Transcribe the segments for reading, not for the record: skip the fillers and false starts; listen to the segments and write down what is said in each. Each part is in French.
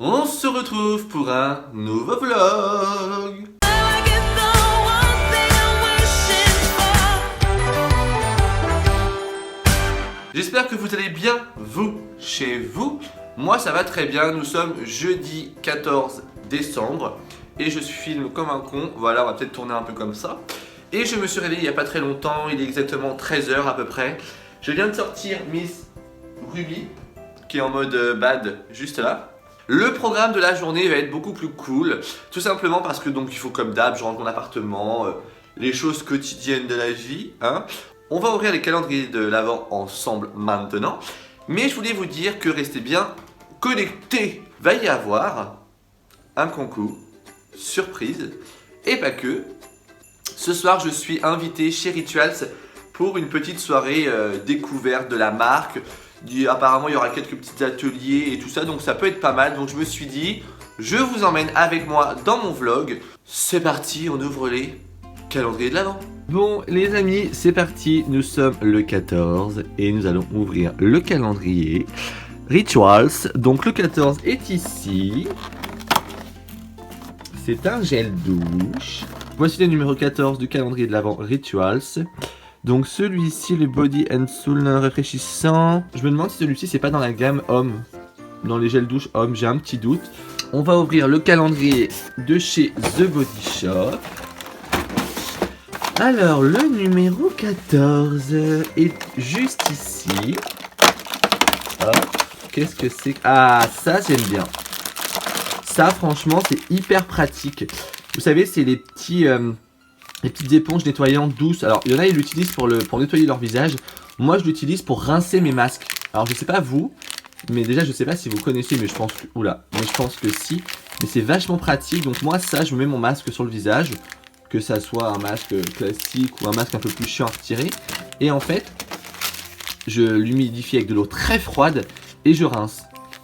On se retrouve pour un nouveau vlog. J'espère que vous allez bien, vous, chez vous. Moi ça va très bien, nous sommes jeudi 14 décembre et je filme comme un con. Voilà, on va peut-être tourner un peu comme ça. Et je me suis réveillé il n'y a pas très longtemps, il est exactement 13h à peu près. Je viens de sortir Miss Ruby, qui est en mode bad juste là. Le programme de la journée va être beaucoup plus cool, tout simplement parce que donc il faut comme d'hab, je rentre mon appartement, les choses quotidiennes de la vie, hein. On va ouvrir les calendriers de l'Avent ensemble maintenant, mais je voulais vous dire que restez bien connectés. Va y avoir un concours, surprise, et pas que. Ce soir, je suis invité chez Rituals pour une petite soirée découverte de la marque. Apparemment, il y aura quelques petits ateliers et tout ça, donc ça peut être pas mal. Donc je me suis dit, je vous emmène avec moi dans mon vlog. C'est parti, on ouvre les calendriers de l'Avent. Bon les amis, c'est parti, nous sommes le 14 et nous allons ouvrir le calendrier Rituals. Donc le 14 est ici. C'est un gel douche. Voici le numéro 14 du calendrier de l'Avent Rituals. Donc celui-ci, le Body and Soul rafraîchissant. Je me demande si celui-ci c'est pas dans la gamme homme. Dans les gels douche homme, j'ai un petit doute. On va ouvrir le calendrier de chez The Body Shop. Alors le numéro 14 est juste ici. Hop, qu'est-ce que c'est? Ah, ça j'aime bien. Ça franchement c'est hyper pratique. Vous savez, c'est les petites éponges nettoyantes douces. Alors il y en a, ils l'utilisent pour nettoyer leur visage. Moi je l'utilise pour rincer mes masques. Alors je sais pas vous, mais déjà je sais pas si vous connaissez, mais je pense que, oula, mais je pense que si. Mais c'est vachement pratique. Donc moi ça, je mets mon masque sur le visage, que ça soit un masque classique ou un masque un peu plus chiant à retirer. Et en fait, je l'humidifie avec de l'eau très froide et je rince.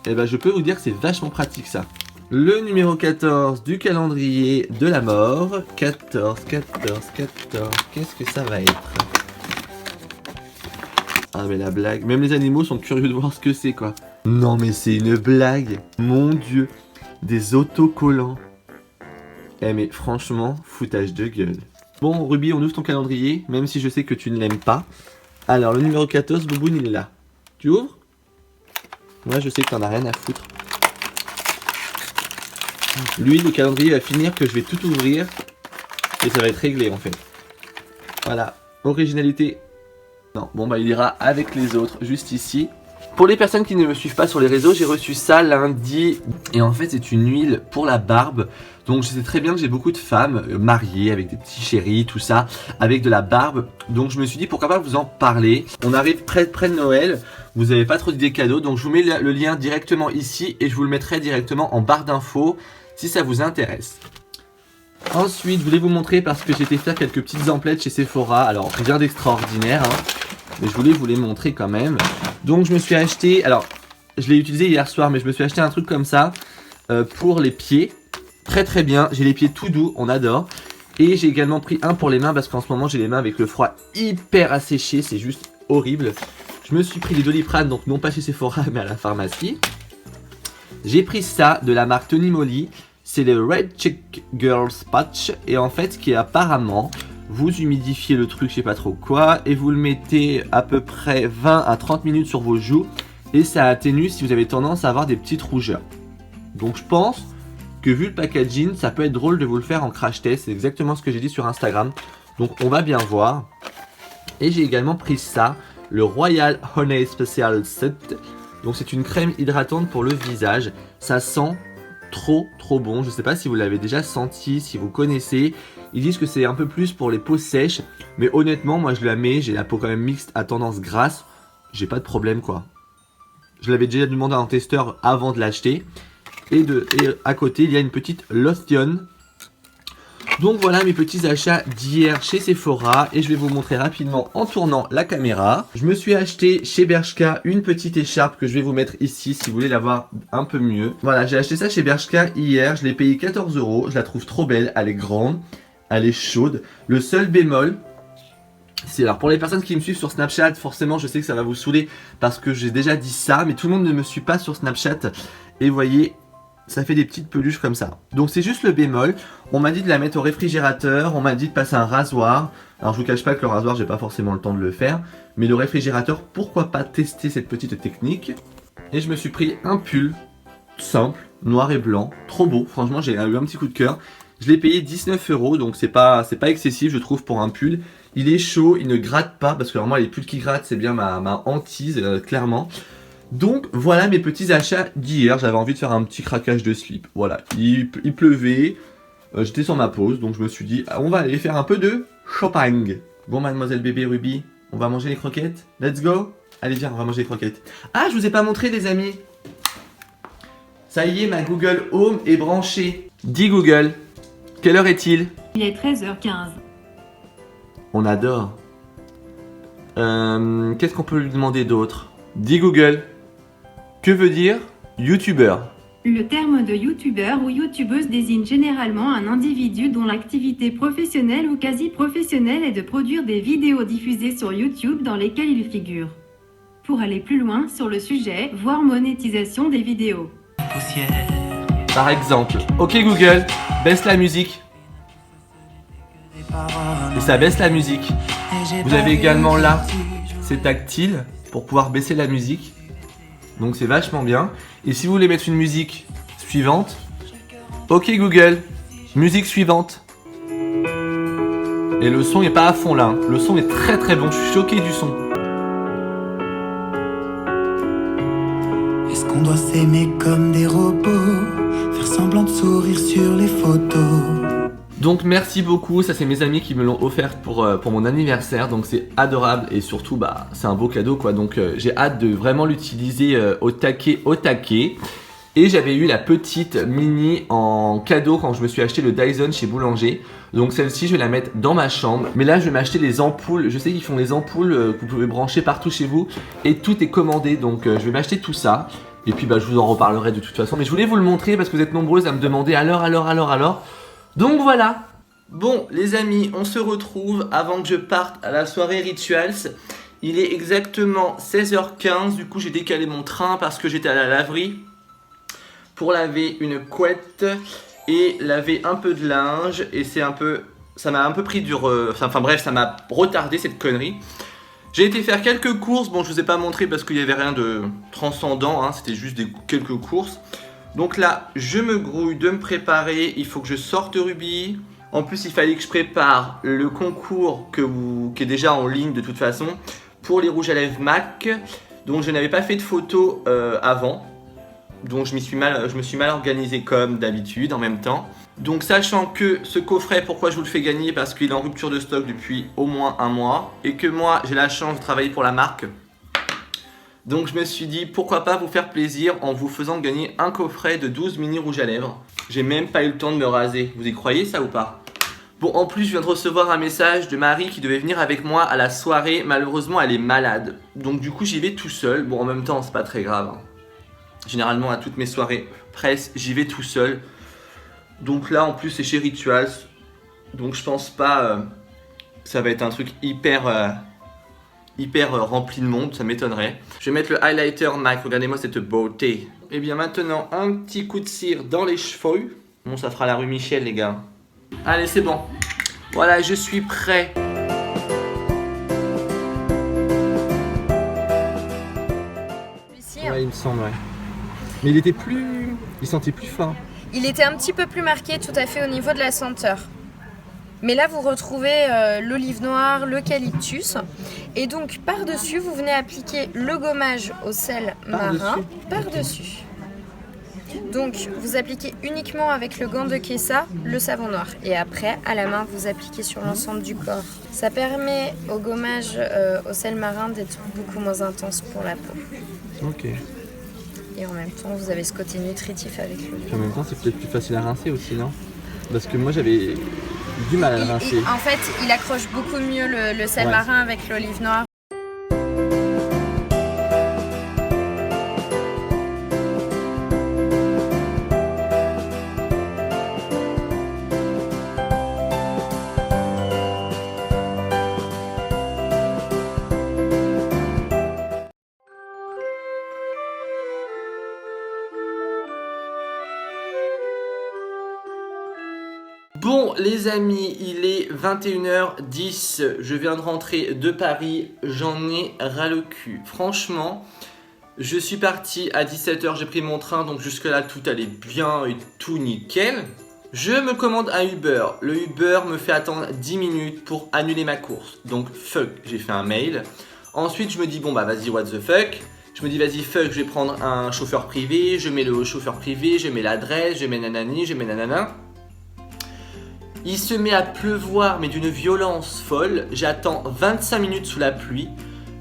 Et ben je peux vous dire que c'est vachement pratique ça. Le numéro 14 du calendrier de la mort. 14, qu'est-ce que ça va être? Ah mais la blague, même les animaux sont curieux de voir ce que c'est quoi. Non mais c'est une blague, mon dieu. Des autocollants. Eh mais franchement, foutage de gueule. Bon Ruby, on ouvre ton calendrier, même si je sais que tu ne l'aimes pas. Alors le numéro 14, Bouboune il est là. Tu ouvres? Moi je sais que t'en as rien à foutre. Lui, le calendrier va finir que je vais tout ouvrir et ça va être réglé en fait. Voilà, originalité. Non, bon bah il ira avec les autres, juste ici. Pour les personnes qui ne me suivent pas sur les réseaux, j'ai reçu ça lundi. Et en fait, c'est une huile pour la barbe. Donc je sais très bien que j'ai beaucoup de femmes mariées avec des petits chéris, tout ça, avec de la barbe. Donc je me suis dit pourquoi pas vous en parler. On arrive près de Noël, vous n'avez pas trop d'idées cadeaux. Donc je vous mets le lien directement ici et je vous le mettrai directement en barre d'infos si ça vous intéresse. Ensuite, je voulais vous montrer parce que j'ai été faire quelques petites emplettes chez Sephora. Alors rien d'extraordinaire, hein, mais je voulais vous les montrer quand même. Donc je me suis acheté, alors je l'ai utilisé hier soir, mais je me suis acheté un truc comme ça pour les pieds. Très bien, j'ai les pieds tout doux, on adore. Et j'ai également pris un pour les mains parce qu'en ce moment j'ai les mains avec le froid hyper asséché, c'est juste horrible. Je me suis pris les Doliprane, donc non pas chez Sephora mais à la pharmacie. J'ai pris ça de la marque Tony Moly, c'est le Red Cheek Girls Patch. Et en fait, qui est apparemment, vous humidifiez le truc, je sais pas trop quoi, et vous le mettez à peu près 20 à 30 minutes sur vos joues. Et ça atténue si vous avez tendance à avoir des petites rougeurs. Donc je pense que vu le packaging, ça peut être drôle de vous le faire en crash test. C'est exactement ce que j'ai dit sur Instagram. Donc on va bien voir. Et j'ai également pris ça, le Royal Honey Special Set. Donc c'est une crème hydratante pour le visage. Ça sent trop bon. Je sais pas si vous l'avez déjà senti, si vous connaissez. Ils disent que c'est un peu plus pour les peaux sèches. Mais honnêtement, moi je la mets. J'ai la peau quand même mixte à tendance grasse. J'ai pas de problème quoi. Je l'avais déjà demandé à un testeur avant de l'acheter. Et à côté, il y a une petite lotion. Donc voilà mes petits achats d'hier chez Sephora. Et je vais vous montrer rapidement en tournant la caméra. Je me suis acheté chez Bershka une petite écharpe que je vais vous mettre ici si vous voulez la voir un peu mieux. Voilà, j'ai acheté ça chez Bershka hier. Je l'ai payé 14 €. Je la trouve trop belle. Elle est grande. Elle est chaude. Le seul bémol, c'est alors pour les personnes qui me suivent sur Snapchat, forcément je sais que ça va vous saouler parce que j'ai déjà dit ça. Mais tout le monde ne me suit pas sur Snapchat. Et vous voyez, ça fait des petites peluches comme ça. Donc c'est juste le bémol. On m'a dit de la mettre au réfrigérateur, on m'a dit de passer un rasoir. Alors je vous cache pas que le rasoir, j'ai pas forcément le temps de le faire. Mais le réfrigérateur, pourquoi pas tester cette petite technique. Et je me suis pris un pull simple, noir et blanc, trop beau. Franchement, j'ai eu un petit coup de cœur. Je l'ai payé 19 €, donc c'est pas excessif je trouve pour un pull. Il est chaud, il ne gratte pas, parce que normalement les pulls qui grattent c'est bien ma hantise, clairement. Donc voilà mes petits achats d'hier, j'avais envie de faire un petit craquage de slip. Voilà, il pleuvait, j'étais sur ma pause, donc je me suis dit, on va aller faire un peu de shopping. Bon mademoiselle bébé Ruby, on va manger les croquettes? Let's go. Allez viens, on va manger les croquettes. Ah, je vous ai pas montré les amis. Ça y est, ma Google Home est branchée. Dis Google, quelle heure est-il? Il est 13h15. On adore. Qu'est-ce qu'on peut lui demander d'autre? Dis Google, que veut dire youtubeur? Le terme de youtubeur ou youtubeuse désigne généralement un individu dont l'activité professionnelle ou quasi professionnelle est de produire des vidéos diffusées sur YouTube dans lesquelles il figure. Pour aller plus loin sur le sujet, voir monétisation des vidéos. Par exemple, ok Google, baisse la musique. Et ça baisse la musique. Vous avez également là, c'est tactile pour pouvoir baisser la musique. Donc c'est vachement bien. Et si vous voulez mettre une musique suivante, ok Google, musique suivante. Et le son est pas à fond là, hein. Le son est très très bon, je suis choqué du son. Est-ce qu'on doit s'aimer comme des robots, faire semblant de sourire sur les photos? Donc merci beaucoup, ça c'est mes amis qui me l'ont offert pour mon anniversaire, donc c'est adorable et surtout bah c'est un beau cadeau quoi, donc j'ai hâte de vraiment l'utiliser au taquet. Et j'avais eu la petite mini en cadeau quand je me suis acheté le Dyson chez Boulanger, donc celle-ci je vais la mettre dans ma chambre, mais là je vais m'acheter les ampoules, je sais qu'ils font les ampoules que vous pouvez brancher partout chez vous et tout est commandé, donc je vais m'acheter tout ça. Et puis bah je vous en reparlerai de toute façon, mais je voulais vous le montrer parce que vous êtes nombreuses à me demander alors. Donc voilà. Bon les amis, on se retrouve avant que je parte à la soirée Rituals. Il est exactement 16h15, du coup j'ai décalé mon train parce que j'étais à la laverie pour laver une couette et laver un peu de linge. Et c'est un peu, ça m'a un peu pris du enfin bref, ça m'a retardé cette connerie. J'ai été faire quelques courses, bon je vous ai pas montré parce qu'il n'y avait rien de transcendant, hein, c'était juste quelques courses. Donc là, je me grouille de me préparer, il faut que je sorte Ruby. En plus, il fallait que je prépare le concours qui est déjà en ligne de toute façon pour les rouges à lèvres MAC. Donc je n'avais pas fait de photos avant. Donc je me suis mal organisé comme d'habitude en même temps. Donc sachant que ce coffret, pourquoi je vous le fais gagner? Parce qu'il est en rupture de stock depuis au moins un mois. Et que moi, j'ai la chance de travailler pour la marque. Donc je me suis dit pourquoi pas vous faire plaisir en vous faisant gagner un coffret de 12 mini rouges à lèvres. J'ai même pas eu le temps de me raser, vous y croyez ça ou pas? Bon en plus je viens de recevoir un message de Marie qui devait venir avec moi à la soirée. Malheureusement elle est malade, donc du coup j'y vais tout seul. Bon en même temps c'est pas très grave, hein. Généralement à toutes mes soirées presse j'y vais tout seul. Donc là en plus c'est chez Rituals, donc je pense pas que ça va être un truc hyper rempli de monde, ça m'étonnerait. Je vais mettre le highlighter MAC, regardez-moi cette beauté. Et bien maintenant, un petit coup de cire dans les cheveux. Bon, ça fera la rue Michel, les gars. Allez, c'est bon. Voilà, je suis prêt. Ouais, il me semble, ouais. Mais il sentait plus fort. Il était un petit peu plus marqué tout à fait au niveau de la senteur. Mais là, vous retrouvez l'olive noire, l'eucalyptus. Et donc, par-dessus, vous venez appliquer le gommage au sel marin. Par-dessus. Donc, vous appliquez uniquement avec le gant de Kessa le savon noir. Et après, à la main, vous appliquez sur l'ensemble du corps. Ça permet au gommage au sel marin d'être beaucoup moins intense pour la peau. Ok. Et en même temps, vous avez ce côté nutritif avec l'olive. En même temps, c'est peut-être plus facile à rincer aussi, non? Parce que moi, j'avais du mal à le rincer. En fait, il accroche beaucoup mieux le sel marin avec l'olive noire. Bon les amis, il est 21h10, je viens de rentrer de Paris, j'en ai ras le cul. Franchement, je suis parti à 17h, j'ai pris mon train, donc jusque là tout allait bien et tout nickel. Je me commande un Uber, le Uber me fait attendre 10 minutes pour annuler ma course. Donc fuck, j'ai fait un mail. Ensuite je me dis bon bah vas-y what the fuck. Je me dis vas-y fuck, je vais prendre un chauffeur privé, je mets le chauffeur privé, je mets l'adresse, je mets nanani, je mets nanana. Il se met à pleuvoir mais d'une violence folle, j'attends 25 minutes sous la pluie.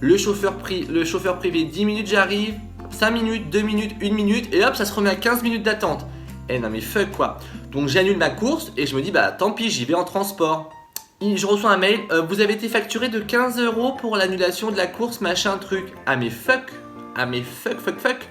Le chauffeur privé 10 minutes j'arrive, 5 minutes, 2 minutes, 1 minute et hop ça se remet à 15 minutes d'attente. Eh non mais fuck quoi. Donc j'annule ma course et je me dis bah tant pis j'y vais en transport. Je reçois un mail, vous avez été facturé de 15 € pour l'annulation de la course machin truc. Ah mais fuck. Ah mais fuck.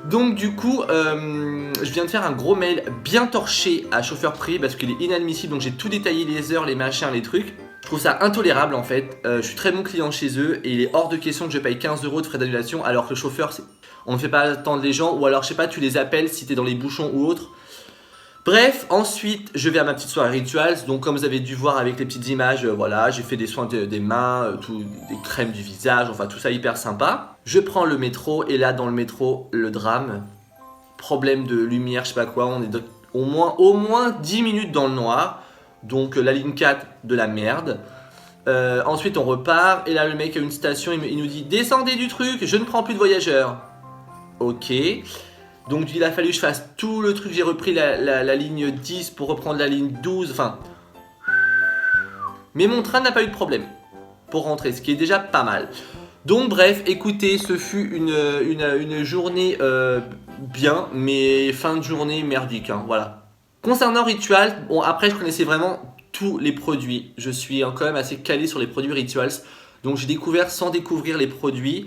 Donc du coup je viens de faire un gros mail bien torché à chauffeur privé parce qu'il est inadmissible. Donc j'ai tout détaillé, les heures, les machins, les trucs. Je trouve ça intolérable en fait. Je suis très bon client chez eux et il est hors de question que je paye 15 € de frais d'annulation alors que le chauffeur on ne fait pas attendre les gens ou alors je sais pas tu les appelles si t'es dans les bouchons ou autre. Bref, ensuite je vais à ma petite soirée rituals. Donc comme vous avez dû voir avec les petites images, voilà, j'ai fait des soins des mains, des crèmes du visage, enfin tout ça hyper sympa. Je prends le métro et là dans le métro, le drame, problème de lumière, je sais pas quoi, on est au moins 10 minutes dans le noir. Donc la ligne 4 de la merde. Ensuite on repart et là le mec a une station, il nous dit descendez du truc, je ne prends plus de voyageurs. Ok. Donc il a fallu que je fasse tout le truc, j'ai repris la ligne 10 pour reprendre la ligne 12, enfin... Mais mon train n'a pas eu de problème pour rentrer, ce qui est déjà pas mal. Donc bref, écoutez, ce fut une journée bien, mais fin de journée merdique, hein, voilà. Concernant Rituals, bon après je connaissais vraiment tous les produits, je suis quand même assez calé sur les produits Rituals. Donc j'ai découvert sans découvrir les produits.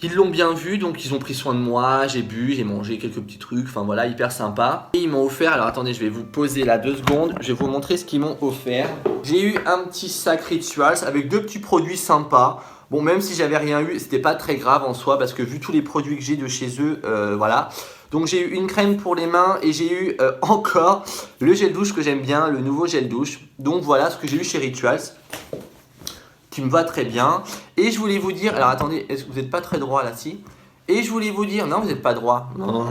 Ils l'ont bien vu, donc ils ont pris soin de moi, j'ai bu, j'ai mangé quelques petits trucs, enfin voilà, hyper sympa. Et ils m'ont offert, alors attendez, je vais vous poser là 2 secondes, je vais vous montrer ce qu'ils m'ont offert. J'ai eu un petit sac Rituals avec 2 petits produits sympas. Bon, même si j'avais rien eu, c'était pas très grave en soi, parce que vu tous les produits que j'ai de chez eux, voilà. Donc j'ai eu une crème pour les mains et j'ai eu encore le gel douche que j'aime bien, le nouveau gel douche. Donc voilà ce que j'ai eu chez Rituals, qui me va très bien. Et je voulais vous dire, alors attendez, est-ce que vous n'êtes pas très droit là, si? Et je voulais vous dire, non vous n'êtes pas droit. Non.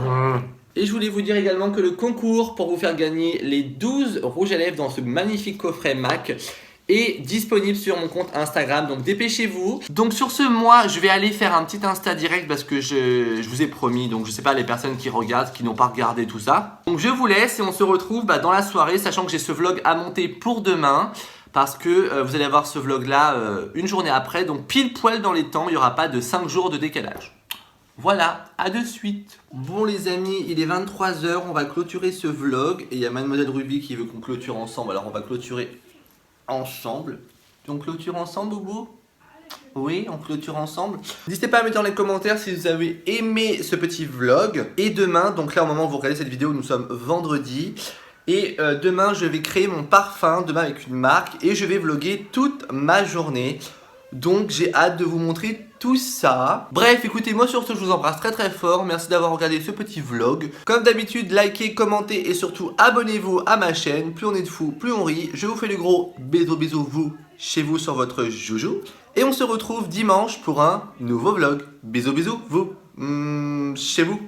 Et je voulais vous dire également que le concours pour vous faire gagner les 12 rouges à lèvres dans ce magnifique coffret MAC est disponible sur mon compte Instagram, donc dépêchez-vous. Donc sur ce, moi je vais aller faire un petit Insta direct parce que je vous ai promis, donc je sais pas les personnes qui regardent, qui n'ont pas regardé tout ça. Donc je vous laisse et on se retrouve dans la soirée, sachant que j'ai ce vlog à monter pour demain. Parce que vous allez avoir ce vlog là une journée après, donc pile poil dans les temps, il n'y aura pas de 5 jours de décalage. Voilà, à de suite. Bon les amis, il est 23 h, on va clôturer ce vlog. Et il y a Mademoiselle Ruby qui veut qu'on clôture ensemble, alors on va clôturer ensemble. On clôture ensemble, Boubou? Oui, on clôture ensemble. N'hésitez pas à mettre dans les commentaires si vous avez aimé ce petit vlog. Et demain, donc là au moment où vous regardez cette vidéo, nous sommes vendredi. Et demain je vais créer mon parfum, demain avec une marque, et je vais vlogger toute ma journée. Donc j'ai hâte de vous montrer tout ça. Bref, écoutez, moi sur ce je vous embrasse très très fort. Merci d'avoir regardé ce petit vlog. Comme d'habitude, likez, commentez et surtout abonnez-vous à ma chaîne. Plus on est de fous, plus on rit. Je vous fais le gros bisous vous, chez vous sur votre joujou. Et on se retrouve dimanche pour un nouveau vlog. Bisous vous, chez vous.